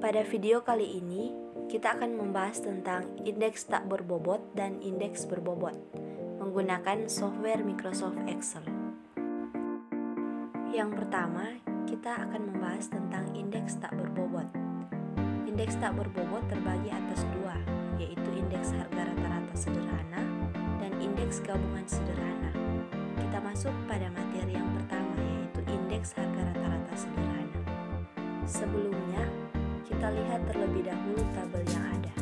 Pada video kali ini, kita akan membahas tentang indeks tak berbobot dan indeks berbobot menggunakan software Microsoft Excel. Yang pertama, kita akan membahas tentang indeks tak berbobot. Indeks tak berbobot terbagi atas dua, yaitu indeks harga rata-rata sederhana dan indeks gabungan sederhana. Kita masuk pada materi yang pertama, yaitu indeks harga rata-rata sederhana. Sebelumnya, kita lihat terlebih dahulu tabel yang ada.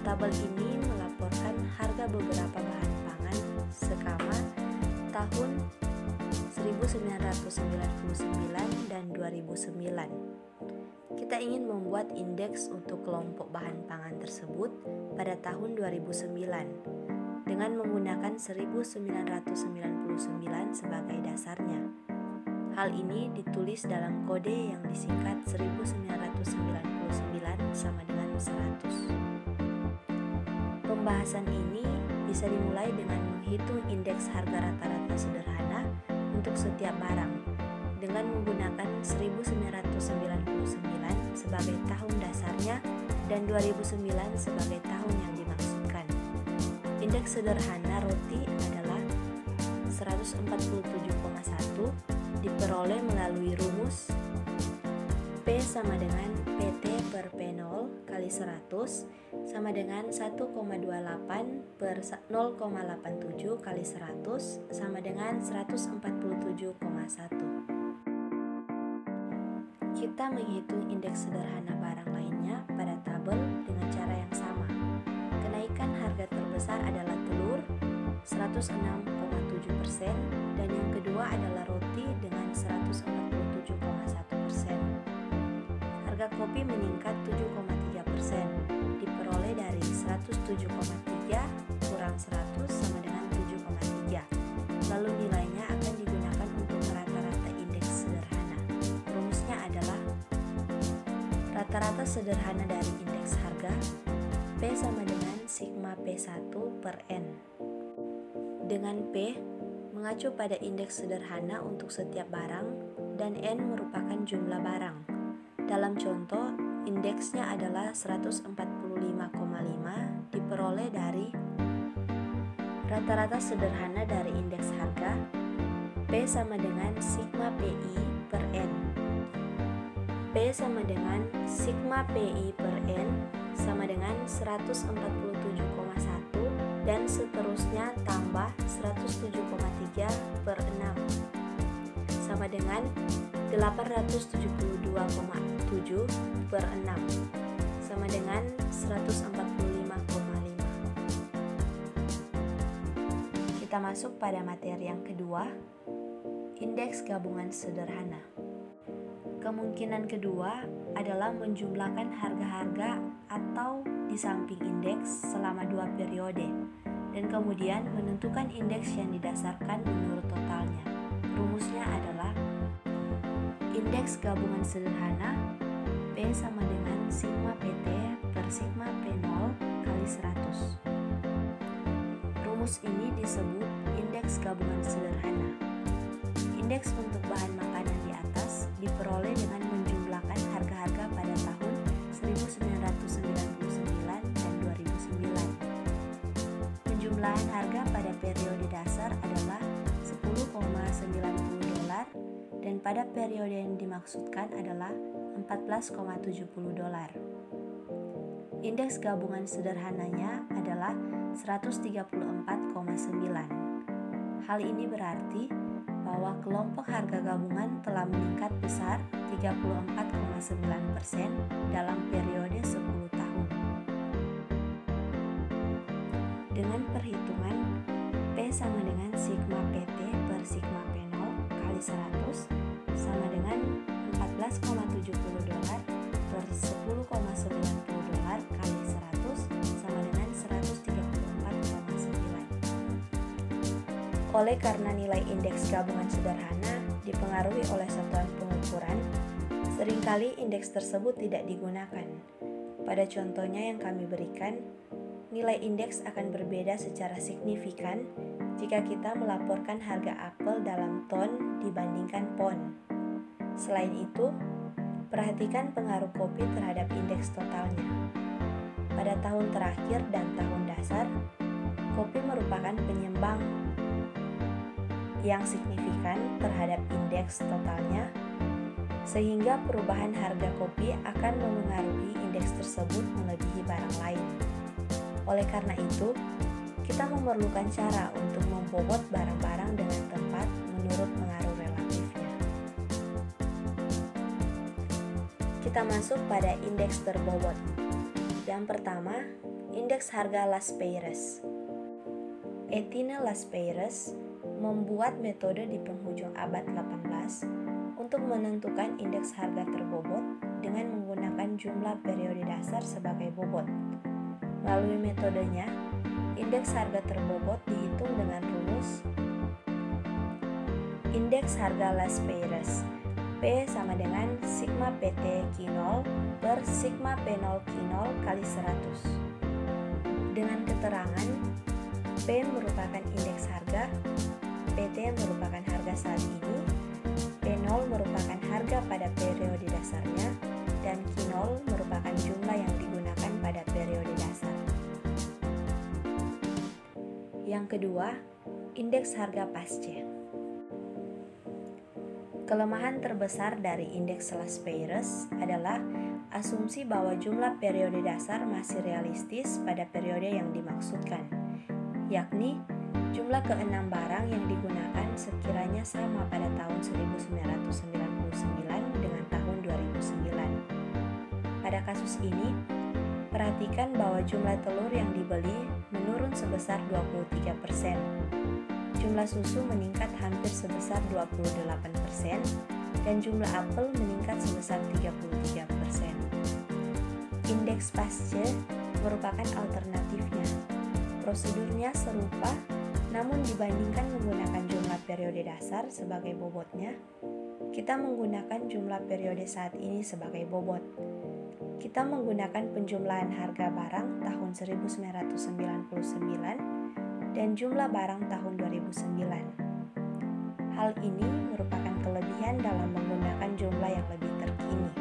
Tabel ini melaporkan harga beberapa bahan pangan sekama tahun 1999 dan 2009. Kita ingin membuat indeks untuk kelompok bahan pangan tersebut pada tahun 2009 dengan menggunakan 1999 sebagai dasarnya. Hal ini ditulis dalam kode yang disingkat 1999 sama dengan 100. Pembahasan ini bisa dimulai dengan menghitung indeks harga rata-rata sederhana untuk setiap barang dengan menggunakan 1999 sebagai tahun dasarnya dan 2009 sebagai tahun yang dimaksudkan. Indeks sederhana roti adalah 147,1 diperoleh melalui rumus P sama dengan PT per P0 kali 100 sama dengan 1,28 per 0,87 kali 100 sama dengan 147,1. Kita menghitung indeks sederhana barang lainnya pada tabel dengan cara yang sama. Kenaikan harga terbesar adalah telur 106,7% dan yang kedua adalah roti dengan 147,1%. Harga kopi meningkat 7,3%, diperoleh dari 107,3 kurang 100 sama dengan 7,3. Lalu nilainya akan digunakan untuk rata-rata indeks sederhana. Rumusnya adalah rata-rata sederhana dari indeks harga P sama dengan sigma P1 per N. Dengan P mengacu pada indeks sederhana untuk setiap barang dan N merupakan jumlah barang. Dalam contoh, indeksnya adalah 145,5 diperoleh dari rata-rata sederhana dari indeks harga P sama dengan sigma PI per N. P sama dengan sigma PI per N sama dengan 147,1 dan seterusnya tambah 107,3 per 6 sama dengan 872,7 per 6 sama dengan 145,5. Kita masuk pada materi yang kedua, indeks gabungan sederhana. Kemungkinan kedua adalah menjumlahkan harga-harga atau di samping indeks selama 2 periode dan kemudian menentukan indeks yang didasarkan menurut totalnya. Rumusnya adalah indeks gabungan sederhana P sama dengan sigma PT per sigma P0 kali 100. Rumus ini disebut indeks gabungan sederhana. Indeks untuk bahan makanan di atas diperoleh dengan menjumlahkan harga-harga pada tahun 1999 dan 2009. Penjumlahan harga pada periode dasar adalah $10,90 dan pada periode yang dimaksudkan adalah $14,70. Indeks gabungan sederhananya adalah 134,9. Hal ini berarti bahwa kelompok harga gabungan telah meningkat besar 34,9% dalam periode 10 tahun. Dengan perhitungan P sama dengan sigma PT per sigma P0 kali 100 sama dengan $14,70 per $10,90 kali 100 sama dengan 134,9. Oleh karena nilai indeks gabungan sederhana dipengaruhi oleh satuan pengukuran, seringkali indeks tersebut tidak digunakan. Pada contohnya yang kami berikan, nilai indeks akan berbeda secara signifikan jika kita melaporkan harga apel dalam ton dibandingkan pon. Selain itu, perhatikan pengaruh kopi terhadap indeks totalnya. Pada tahun terakhir dan tahun dasar, kopi merupakan penyumbang yang signifikan terhadap indeks totalnya, sehingga perubahan harga kopi akan memengaruhi indeks tersebut melebihi barang lain. Oleh karena itu, kita memerlukan cara untuk membobot barang-barang dengan tepat menurut pengaruh relatifnya. Kita masuk pada indeks terbobot. Yang pertama, indeks harga Las Peires. Etienne Las Peires membuat metode di penghujung abad 18 untuk menentukan indeks harga terbobot dengan menggunakan jumlah periode dasar sebagai bobot. Melalui metodenya, indeks harga terbobot dihitung dengan rumus indeks harga Las Peires. P sama dengan sigma PT Q0 per sigma P0 Q0 kali 100. Dengan keterangan, P merupakan indeks harga, PT merupakan harga saat ini, P0 merupakan harga pada periode dasarnya, dan Q0 merupakan jumlah yang digunakan pada periode dasar. Yang kedua, indeks harga pasca. Kelemahan terbesar dari indeks Las Peires adalah asumsi bahwa jumlah periode dasar masih realistis pada periode yang dimaksudkan, yakni jumlah keenam barang yang digunakan sekiranya sama pada tahun 1999 dengan tahun 2009. Pada kasus ini, perhatikan bahwa jumlah telur yang dibeli menurun sebesar 23%. Jumlah susu meningkat hampir sebesar 28% dan jumlah apel meningkat sebesar 33%. Indeks pasca merupakan alternatifnya. Prosedurnya serupa, namun dibandingkan menggunakan jumlah periode dasar sebagai bobotnya, kita menggunakan jumlah periode saat ini sebagai bobot. Kita menggunakan penjumlahan harga barang tahun 1999 dan jumlah barang tahun 2009. Hal ini merupakan kelebihan dalam menggunakan jumlah yang lebih terkini.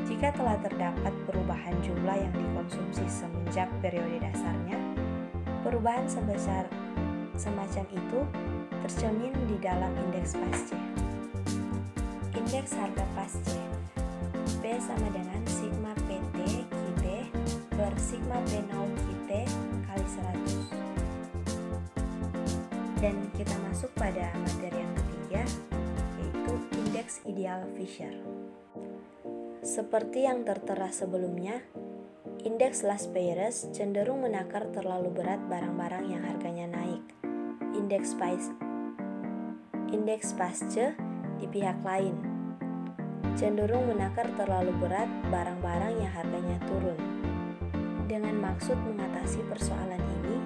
Jika telah terdapat perubahan jumlah yang dikonsumsi semenjak periode dasarnya, perubahan sebesar semacam itu tercermin di dalam indeks pasca. Indeks harga pasca P sama dengan sigma PT QT per sigma P0 QT kali 100. Dan kita masuk pada materi yang ketiga, yaitu indeks ideal Fisher. Seperti yang tertera sebelumnya, indeks Las Peires cenderung menakar terlalu berat barang-barang yang harganya naik. Indeks pasca di pihak lain cenderung menakar terlalu berat barang-barang yang harganya turun. Dengan maksud mengatasi persoalan ini,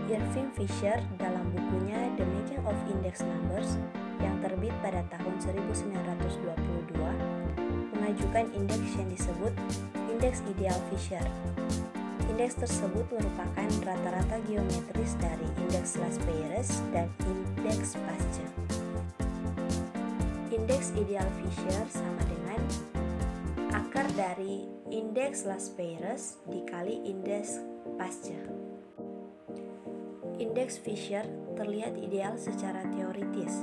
Irving Fisher dalam bukunya The Making of Index Numbers yang terbit pada tahun 1922 mengajukan indeks yang disebut indeks ideal Fisher. Indeks tersebut merupakan rata-rata geometris dari indeks Las Peires dan indeks pasca. Indeks ideal Fisher sama dengan akar dari indeks Las Peires dikali indeks pasca. Indeks Fisher terlihat ideal secara teoritis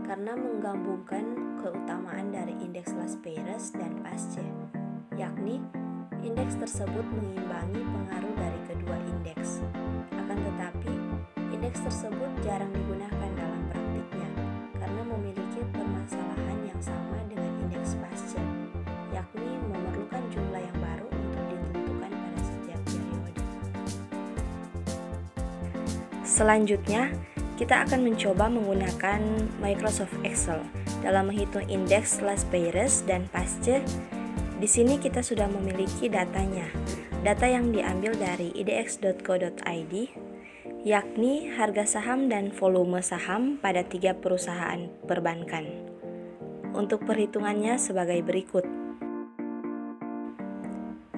karena menggabungkan keutamaan dari indeks Las Peires dan pasca, yakni indeks tersebut mengimbangi pengaruh dari kedua indeks. Akan tetapi, indeks tersebut jarang digunakan dalam praktiknya karena memiliki permasalahan yang sama dengan indeks pasca, yakni memerlukan jumlah yang baru untuk ditentukan pada setiap periode. Selanjutnya, kita akan mencoba menggunakan Microsoft Excel dalam menghitung indeks Las Peires dan pasca. Di sini kita sudah memiliki datanya, data yang diambil dari idx.co.id, yakni harga saham dan volume saham pada 3 perusahaan perbankan. Untuk perhitungannya sebagai berikut.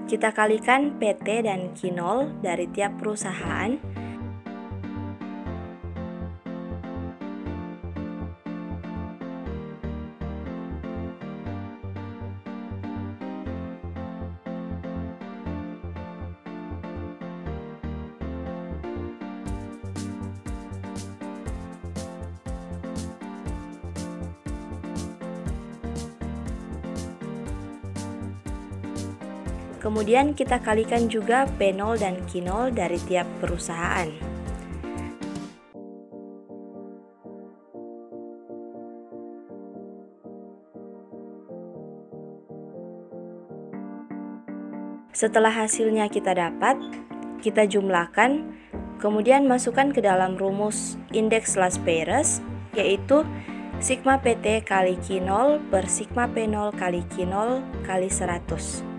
Kita kalikan PT dan Q0 dari tiap perusahaan. Kemudian kita kalikan juga P0 dan Q0 dari tiap perusahaan. Setelah hasilnya kita dapat, kita jumlahkan, kemudian masukkan ke dalam rumus indeks Last Pairs, yaitu sigma PT kali Q0 per sigma P0 kali Q0 kali 100.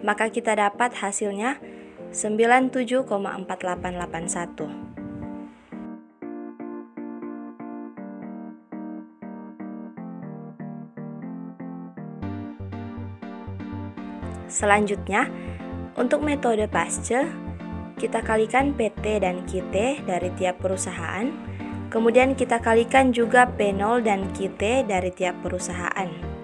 Maka kita dapat hasilnya 97,4881. Selanjutnya, untuk metode Pasce, kita kalikan PT dan QT dari tiap perusahaan, kemudian kita kalikan juga P0 dan QT dari tiap perusahaan.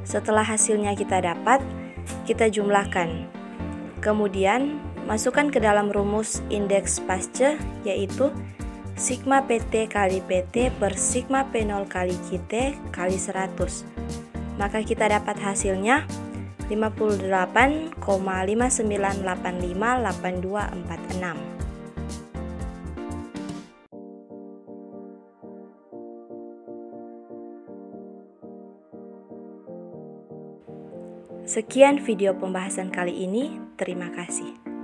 Setelah hasilnya kita dapat, kita jumlahkan. Kemudian, masukkan ke dalam rumus indeks Pasce, yaitu sigma PT kali PT per sigma P0 kali QT kali 100. Maka kita dapat hasilnya 58,59858246. Sekian video pembahasan kali ini, terima kasih.